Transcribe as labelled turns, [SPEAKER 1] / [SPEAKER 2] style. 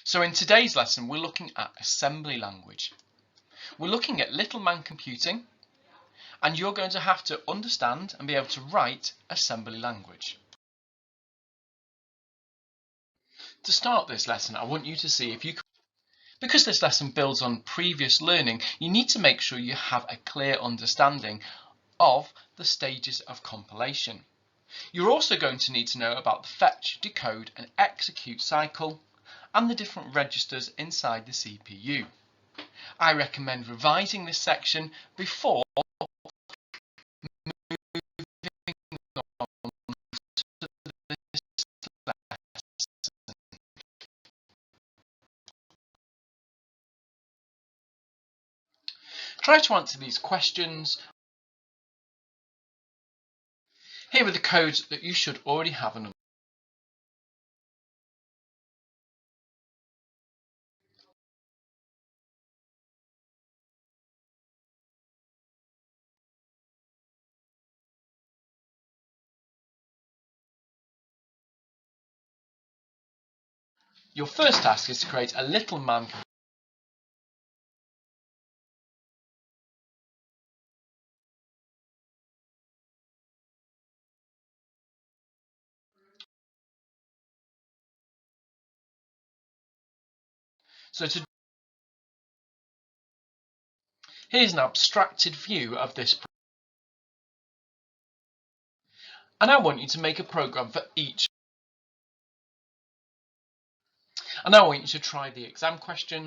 [SPEAKER 1] So in today's lesson, we're looking at assembly language. We're looking at little man computing, and you're going to have to understand and be able to write assembly language. To start this lesson, I want you to see if you can. Because this lesson builds on previous learning, you need to make sure you have a clear understanding of the stages of compilation. You're also going to need to know about the fetch, decode and execute cycle and the different registers inside the CPU. I recommend revising this section before moving on to this lesson. Try to answer these questions. Here are the codes that you should already have an. Your first task is to create a little man computer. Here's an abstracted view of this, and I want you to make a program for each. And I want you to try the exam question.